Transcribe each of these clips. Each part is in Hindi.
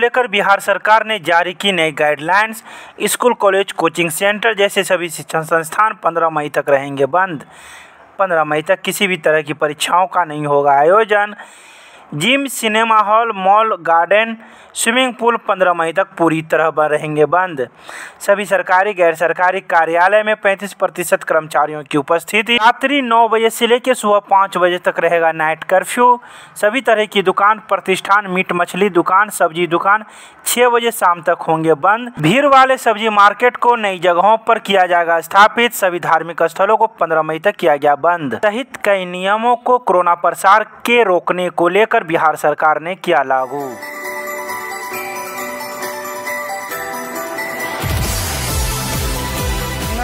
लेकर बिहार सरकार ने जारी की नई guidelines. School, college, coaching centre जैसे सभी शिक्षण संस्थान 15 मई तक रहेंगे बंद। 15 मई तक किसी भी तरह की परीक्षाओं का नहीं होगा आयोजन। Gym, cinema hall, mall, garden, swimming pool 15 मई तक पूरी तरह रहेंगे बंद। सभी सरकारी गैर सरकारी कार्यालय में 35% कर्मचारियों की उपस्थिति। रात्रि 9 बजे से लेकर सुबह 5 बजे तक रहेगा नाइट कर्फ्यू। सभी तरह की दुकान, प्रतिष्ठान, मीट मछली दुकान, सब्जी दुकान 6 बजे शाम तक होंगे बंद। भीड़ वाले सब्जी मार्केट को नई जगहों पर किया जाएगा स्थापित। सभी धार्मिक स्थलों को 15 मई तक किया गया बंद। सहित कई नियमों को कोरोना प्रसार के रोकने को लेकर बिहार सरकार ने किया लागू।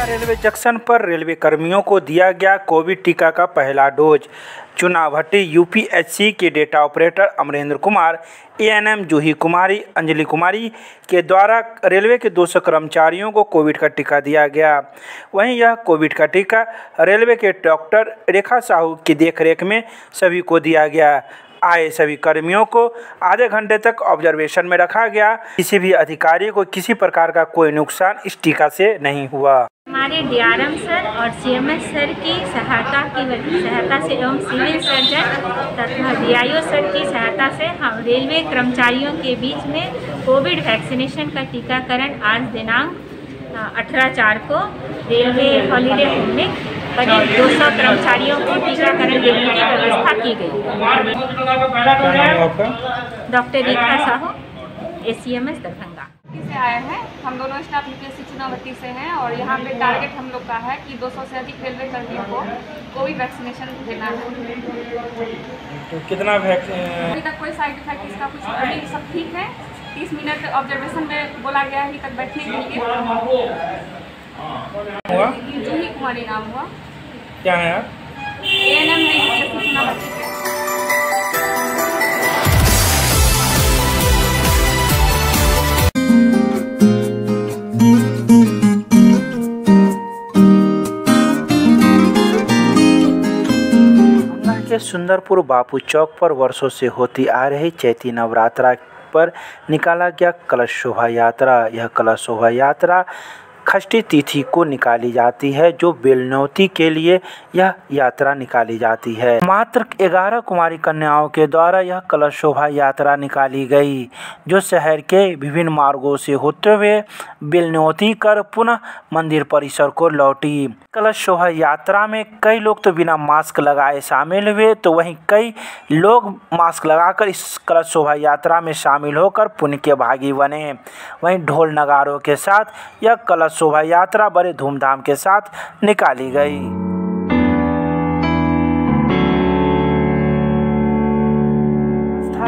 रेलवे जंक्शन पर रेलवे कर्मियों को दिया गया कोविड टीका का पहला डोज। चुनाव भट्टी यूपीएससी के data operator Amrendra Kumar, ANM Juhi Kumari, Anjali Kumari के द्वारा रेलवे के 200 कर्मचारियों को कोविड का टीका दिया गया। वहीं यह कोविड का टीका रेलवे के डॉक्टर रेखा साहू की देखरेख में सभी को दिया गया। आए सभी कर्मियों को आधे घंटे तक ऑब्जर्वेशन में रखा गया। किसी भी अधिकारी को किसी प्रकार का कोई नुकसान इस टीका से नहीं हुआ। हमारे डीआरएम सर और सीएमएस सर की सहायता से एवं सिविल सर्जन तथा डीआईओ सर की सहायता से हम रेलवे कर्मचारियों के बीच में कोविड वैक्सीनेशन का टीकाकरण आज दिनांक 18/4 को रेलवे हॉलीडे होम में करीब 200 कर्मचारियों को टीकाकरण देने की व्यवस्था की गई। डॉक्टर रेखा साहू, एसीएमएस दरभंगा से आए हैं। हम दोनों स्टाफ यूपीएससी चुनावटी से हैं और यहाँ पे टारगेट हम लोग का है कि 200 से अधिक रेलवे कर्मियों को कोविड वैक्सीनेशन देना है। तो कितना अभी तक कोई साइड इफेक्ट इसका कुछ अभी सब ठीक है। 30 मिनट ऑब्जर्वेशन में बोला गया है अभी तक बैठने के लिए। जूही कुमारी नाम हुआ। क्या है आप? एएनएम है यूपीएससी चुनावटी के। सुंदरपुर बापू चौक पर वर्षों से होती आ रही चैती नवरात्रा पर निकाला गया कलश शोभा यात्रा। यह कलश शोभा यात्रा षष्ठी तिथि को निकाली जाती है, जो बेलनौती के लिए यह यात्रा निकाली जाती है। मात्र 11 कुमारी कन्याओं के द्वारा यह कलश शोभा यात्रा निकाली गई, जो शहर के विभिन्न मार्गों से होते हुए बेलनौती कर पुनः मंदिर परिसर को लौटी। कलश शोभा यात्रा में कई लोग तो बिना मास्क लगाए शामिल हुए, तो वहीं कई लोग मास्क लगाकर इस कलश शोभा यात्रा में शामिल होकर पुण्य के भागी बने। वहीं ढोल नगारों के साथ यह कलश शोभा यात्रा बड़े धूमधाम के साथ निकाली गई।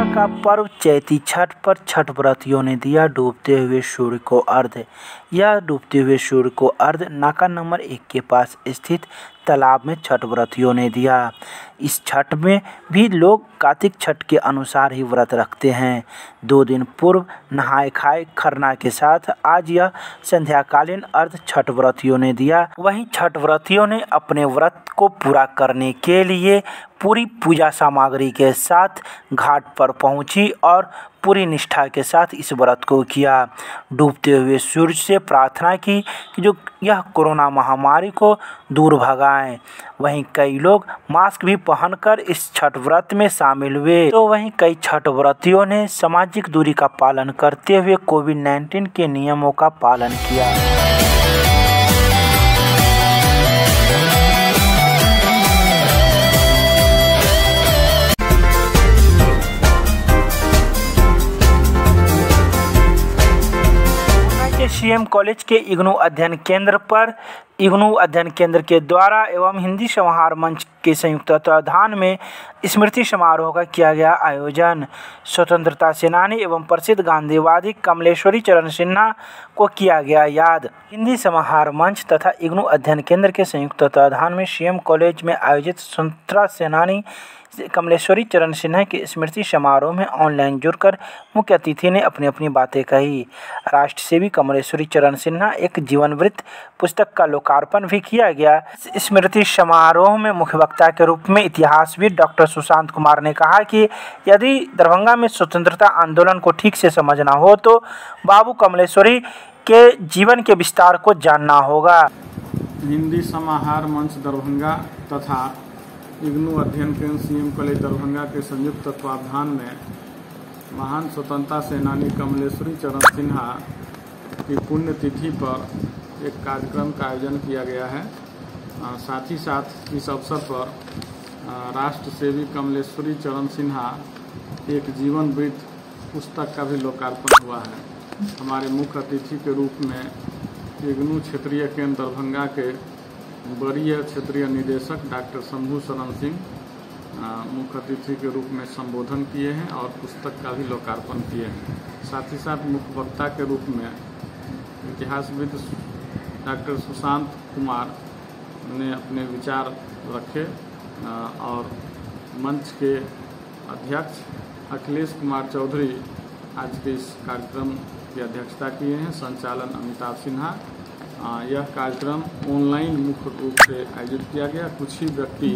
का पर्व चैती छठ पर छठ व्रतियों ने दिया डूबते हुए सूर्य को अर्घ्य। यह डूबते हुए सूर्य को अर्घ्य नाका नंबर 1 के पास स्थित तालाब में छठ व्रतियों ने दिया। इस छठ में भी लोग कार्तिक छठ के अनुसार ही व्रत रखते हैं। 2 दिन पूर्व नहाए खाए खरना के साथ आज यह संध्याकालीन अर्घ्य छठ व्रतियों ने दिया। वहीं छठ व्रतियों ने अपने व्रत को पूरा करने के लिए पूरी पूजा सामग्री के साथ घाट पर पहुंची और पूरी निष्ठा के साथ इस व्रत को किया। डूबते हुए सूर्य से प्रार्थना की कि जो यह कोरोना महामारी को दूर भगाएं। वहीं कई लोग मास्क भी पहनकर इस छठ व्रत में शामिल हुए, तो वहीं कई छठ व्रतियों ने सामाजिक दूरी का पालन करते हुए कोविड-19 के नियमों का पालन किया। सीएम कॉलेज के इग्नू अध्ययन केंद्र के द्वारा एवं हिंदी समाहार मंच के संयुक्त तत्वावधान में स्मृति समारोह का किया गया आयोजन। स्वतंत्रता सेनानी एवं प्रसिद्ध गांधीवादी कमलेश्वरी चरण सिन्हा को किया गया याद। हिंदी समाहार मंच तथा इग्नू अध्ययन केंद्र के संयुक्त तत्वावधान में सीएम कॉलेज में आयोजित स्वतंत्रता सेनानी कमलेश्वरी चरण सिन्हा के स्मृति समारोह में ऑनलाइन जुड़कर मुख्य अतिथि ने अपनी अपनी बातें कही। राष्ट्र सेवी कमलेश्वरी चरण सिन्हा एक जीवन वृत्त पुस्तक का लोकार्पण भी किया गया। स्मृति समारोह में मुख्य वक्ता के रूप में इतिहासविद डॉक्टर सुशांत कुमार ने कहा कि यदि दरभंगा में स्वतंत्रता आंदोलन को ठीक से समझना हो तो बाबू कमलेश्वरी के जीवन के विस्तार को जानना होगा। हिंदी समाहार मंच दरभंगा तथा इग्नू अध्ययन केंद्र सीएम कॉलेज दरभंगा के संयुक्त तत्वावधान में महान स्वतंत्रता सेनानी कमलेश्वरी चरण सिन्हा की पुण्यतिथि पर एक कार्यक्रम का आयोजन किया गया है। साथ ही साथ इस अवसर पर राष्ट्र सेवी कमलेश्वरी चरण सिन्हा एक जीवन वृत्त पुस्तक का भी लोकार्पण हुआ है। हमारे मुख्य अतिथि के रूप में इग्नू क्षेत्रीय केंद्र दरभंगा के वरीय क्षेत्रीय निदेशक डॉक्टर शंभू शरण सिंह मुख्य अतिथि के रूप में संबोधन किए हैं और पुस्तक का भी लोकार्पण किए हैं। साथ ही साथ मुख्य वक्ता के रूप में इतिहासविद डॉक्टर सुशांत कुमार ने अपने विचार रखे और मंच के अध्यक्ष अखिलेश कुमार चौधरी आज के इस कार्यक्रम की अध्यक्षता किए हैं। संचालन अमिताभ सिन्हा। यह कार्यक्रम ऑनलाइन मुख्य रूप से आयोजित किया गया। कुछ ही व्यक्ति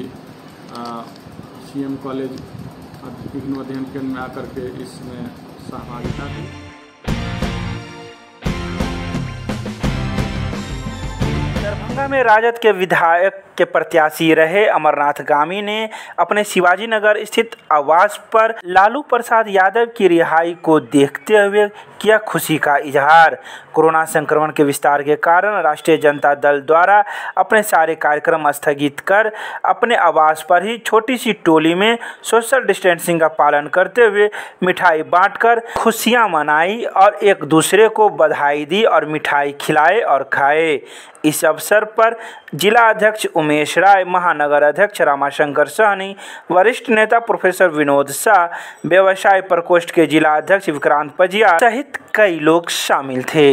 सीएम कॉलेज इग्नू अध्ययन केंद्र में आकर के इसमें सहभागिता दी। दरभंगा में राजद के विधायक के प्रत्याशी रहे अमरनाथ गामी ने अपने शिवाजी नगर स्थित आवास पर लालू प्रसाद यादव की रिहाई को देखते हुए किया खुशी का इजहार। कोरोना संक्रमण के विस्तार के कारण राष्ट्रीय जनता दल द्वारा अपने सारे कार्यक्रम स्थगित कर अपने आवास पर ही छोटी सी टोली में सोशल डिस्टेंसिंग का पालन करते हुए मिठाई बांटकर खुशियां मनाई और एक दूसरे को बधाई दी और मिठाई खिलाए और खाए। इस अवसर पर जिला अध्यक्ष उमेश राय, महानगर अध्यक्ष रामाशंकर सहनी, वरिष्ठ नेता प्रोफेसर विनोद शाह, व्यवसाय प्रकोष्ठ के जिला अध्यक्ष विक्रांत पजिया सहित कई लोग शामिल थे।